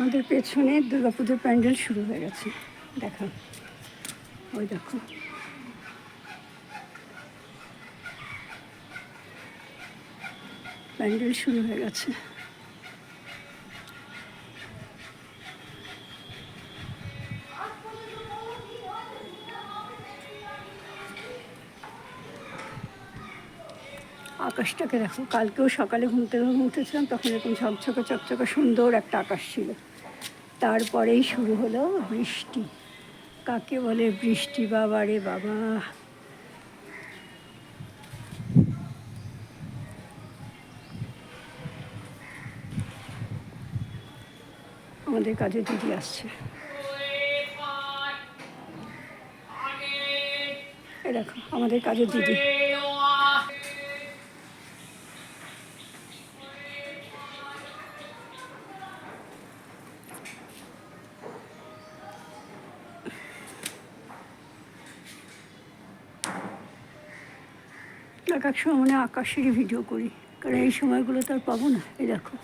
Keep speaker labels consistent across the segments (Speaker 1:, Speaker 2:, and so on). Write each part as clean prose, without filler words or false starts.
Speaker 1: আমাদের পেছনে দুর্গাপুজোর প্যান্ডেল শুরু হয়ে গেছে। দেখো, ওই দেখো, প্যান্ডেল শুরু হয়ে গেছে। আকাশটাকে দেখো, কালকেও সকালে ঘুম থেকে উঠেছিলাম, তখন এরকম ঝকঝকে চকচকে সুন্দর একটা আকাশ ছিল। তারপরেই শুরু হলো বৃষ্টি। কাকে বলে বৃষ্টি বাবা রে বাবা! আমাদের কাজে দিদি আসছে। এ দেখো আমাদের কাজের দিদি। এক এক সময় মানে আকাশেরই ভিডিও করি, কারণ এই সময়গুলো তো আর পাবো না। এই দেখো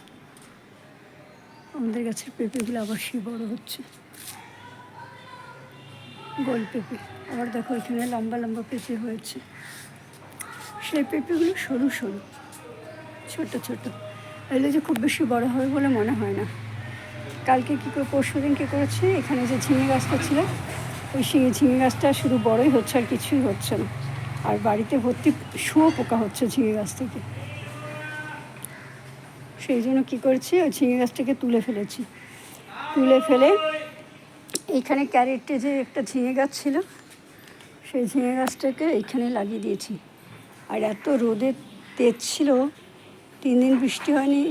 Speaker 1: আমাদের গাছের পেঁপেগুলো আবার সেই বড় হচ্ছে, গোল পেঁপে। আবার দেখো এখানে লম্বা লম্বা পেঁপে হয়েছে। সেই পেঁপেগুলো সরু সরু, ছোট ছোট, এগুলো যে খুব বেশি বড় হবে বলে মনে হয় না। কালকে কী করে, পরশু দিন কী করেছে, এখানে যে ঝিঙে গাছটা ছিল, ওই ঝিঙে গাছটা শুধু বড়ই হচ্ছে আর কিছুই হচ্ছে না। আর বাড়িতে ভর্তি শুঁয়ো পোকা হচ্ছে ঝিঙে গাছ থেকে। সেই জন্য কী করেছি, ওই ঝিঙে গাছটাকে তুলে ফেলেছি। তুলে ফেলে এইখানে ক্যারেটে যে একটা ঝিঙে গাছ ছিল, সেই ঝিঙে গাছটাকে এইখানে লাগিয়ে দিয়েছি। আর এত রোদের তেজ ছিল, 3 দিন বৃষ্টি হয়নি,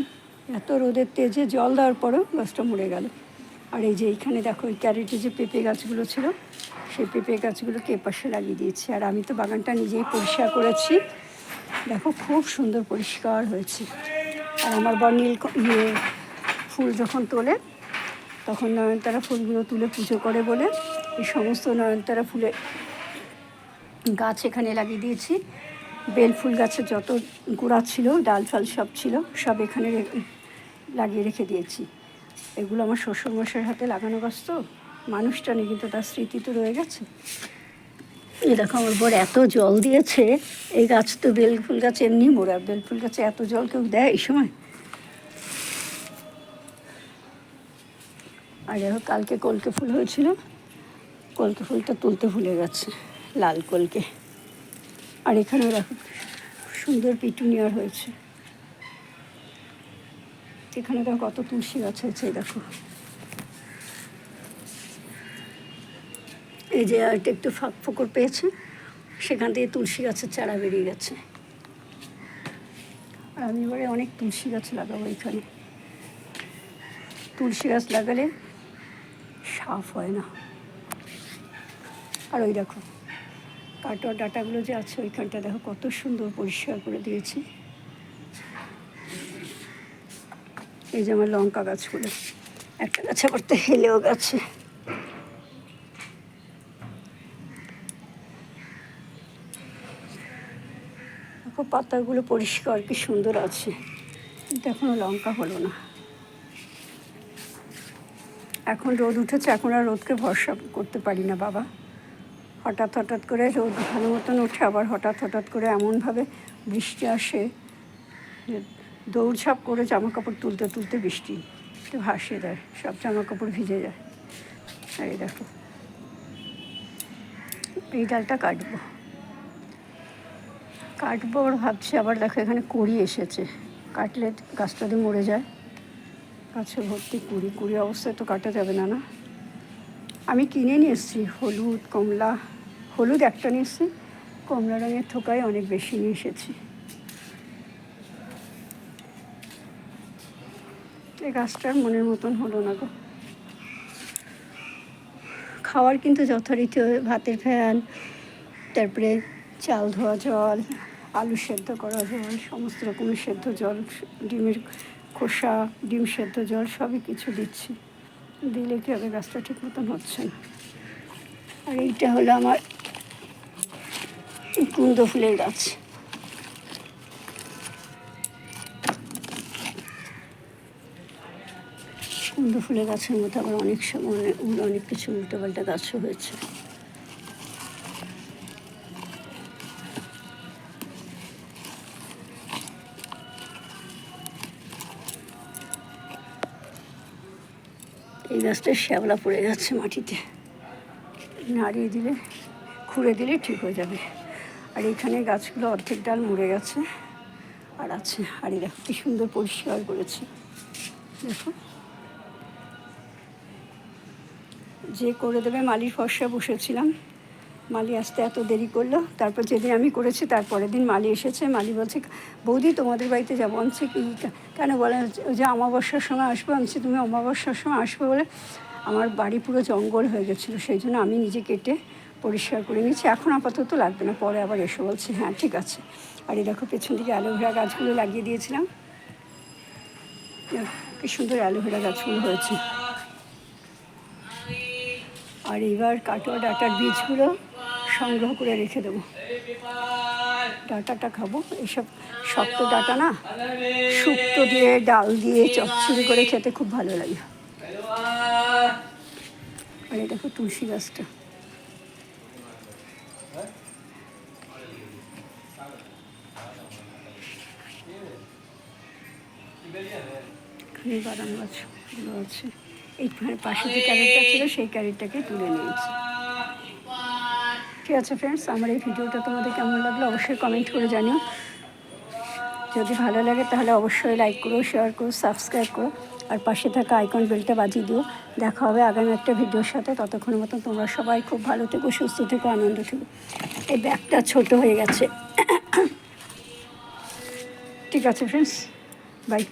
Speaker 1: এত রোদের তেজে জল দেওয়ার পরেও গাছটা মরে গেল। আর এই যে এইখানে দেখো, ওই ক্যারেটে যে পেঁপে গাছগুলো ছিল, সেই পেঁপে গাছগুলোকে এপাশে লাগিয়ে দিয়েছি। আর আমি তো বাগানটা নিজেই পরিষ্কার করেছি, দেখো খুব সুন্দর পরিষ্কার হয়েছে। আর আমার বর ফুল যখন তোলে, তখন নয়নতারা ফুলগুলো তুলে পুজো করে বলে এই সমস্ত নয়নতারা ফুলের গাছ এখানে লাগিয়ে দিয়েছি। বেল ফুল গাছের যত গোড়া ছিল, ডাল ফাল সব ছিল, সব এখানে লাগিয়ে রেখে দিয়েছি। এগুলো আমার শ্বশুরমশাইয়ের হাতে লাগানো গাছ, তো মানুষটা নেই কিন্তু তার স্মৃতি তো রয়ে গেছে। এই দেখো আমার বর এত জল দিয়েছে, এই গাছ তো বেল ফুল গাছ এমনি মোড়া, বেল ফুল গাছে এত জল কেউ দেয় এই সময়? আর দেখো কালকে কলকে ফুল হয়েছিল, কলকে ফুলটা তুলতে ভুলে গেছে, লাল কলকে। আর এখানেও দেখো সুন্দর পিটুনিয়ার হয়েছে। এখানে দেখো কত তুলসী গাছ হয়েছে, দেখো এই যে এটা একটু ফাঁক ফোকর পেয়েছে, সেখান থেকে তুলসী গাছের চারা বেরিয়ে গেছে। আর আমি এবারে অনেক তুলসী গাছ লাগাবো এখানে। তুলসী গাছ লাগালে সাফ হয় না। আর ওই দেখো কাটোয়া ডাটাগুলো যে আছে ওইখানটা দেখো কত সুন্দর পরিষ্কার করে দিয়েছি। এই যে আমার লঙ্কা গাছগুলো, একটা গাছে আবার তো হেলেও গেছে। দেখো পাতাগুলো পরিষ্কার কি সুন্দর আছে, কিন্তু এখনো লঙ্কা হলো না। এখন রোদ উঠেছে, এখন আর রোদকে ভরসা করতে পারি না বাবা। হঠাৎ হঠাৎ করে রোদ ভালো মতন ওঠে, আবার হঠাৎ করে এমনভাবে বৃষ্টি আসে যে দৌড়ঝাঁপ করে জামা কাপড় তুলতে তুলতে বৃষ্টি একটু ভাসিয়ে দেয়, সব জামা কাপড় ভিজে যায়। আর এই দেখো এই ডালটা কাটবো আর ভাবছি, আবার দেখো এখানে কুড়ি এসেছে, কাটলে গাছটা দিয়ে মরে যায়। গাছে ভর্তি কুড়ি অবস্থায় তো কাটা যাবে না। না, আমি কিনে নিয়ে এসেছি হলুদ কমলা, হলুদ একটা নিয়ে এসেছি, কমলা রঙের থোকায় অনেক বেশি নিয়ে এসেছি। এই গাছটার মনের মতন হলো না গো। খাওয়ার কিন্তু যথারীতি ভাতের ফ্যান, তারপরে চাল ধোয়া জল, আলু সেদ্ধ করা জল, সমস্ত রকমের সেদ্ধ জল, ডিমের খোসা, ডিম সেদ্ধ জল সবই কিছু দিচ্ছি। দিলে কি হবে, গাছটা ঠিক মতন হচ্ছে না। আর এইটা হলো আমার কুন্দ ফুলের গাছ। কুমড়ো ফুলের গাছের মতো আবার অনেক সময় অনেক কিছু উল্টোপাল্টা গাছও হয়েছে। এই গাছটা শ্যাওলা পড়ে যাচ্ছে মাটিতে, নাড়িয়ে দিলে খুঁড়ে দিলে ঠিক হয়ে যাবে। আর এখানে গাছগুলো অর্ধেক ডাল মরে গেছে আর আছে। আর এই দেখো কি সুন্দর পরিষ্কার করেছে, দেখো। যে করে দেবে মালির ভরসায় বসেছিলাম, মালি আসতে এত দেরি করলো। তারপর যেদিন আমি করেছি তারপরের দিন মালি এসেছে। মালি বলছে, বৌদি তোমাদের বাড়িতে যাবো। আনছে কি কেন বলে যে অমাবস্যার সময় আসবো। আনছি তুমি অমাবস্যার সময় আসবে বলে আমার বাড়ি পুরো জঙ্গল হয়ে গেছিলো, সেই জন্য আমি নিজে কেটে পরিষ্কার করে নিয়েছি। এখন আপাতত লাগবে না, পরে আবার এসে বলছে হ্যাঁ ঠিক আছে। আর এই দেখো পেছন দিকে অ্যালোভেরা গাছগুলো লাগিয়ে দিয়েছিলাম, কি সুন্দর অ্যালোভেরা গাছগুলো হয়েছে। আর এবার কাটোয়া ডাঁটার বীজগুলো সংগ্রহ করে রেখে দেবো, ডাঁটাটা খাবো। এসব শক্ত ডাঁটা না, শুক্তো দিয়ে ডাল দিয়ে চচ্চড়ি করে খেতে খুব ভালো লাগে। আর এই দেখো তুলসী গাছটা, এখানে বাদাম গাছগুলো আছে। এইখানে পাশে যে ক্যারেটটা ছিল সেই ক্যারেটটাকে তুলে নিয়েছি। ঠিক আছে ফ্রেন্ডস, আমার এই ভিডিওটা তোমাদের কেমন লাগলো অবশ্যই কমেন্ট করে জানিও। যদি ভালো লাগে তাহলে অবশ্যই লাইক করো, শেয়ার করো, সাবস্ক্রাইব করো, আর পাশে থাকা আইকন বেলটা বাজিয়ে দিও। দেখা হবে আগামী একটা ভিডিওর সাথে। ততক্ষণের মতন তোমরা সবাই খুব ভালো থেকো, সুস্থ থেকো, আনন্দ থেকো। এই ব্যাগটা ছোট হয়ে গেছে। ঠিক আছে ফ্রেন্ডস, বাই।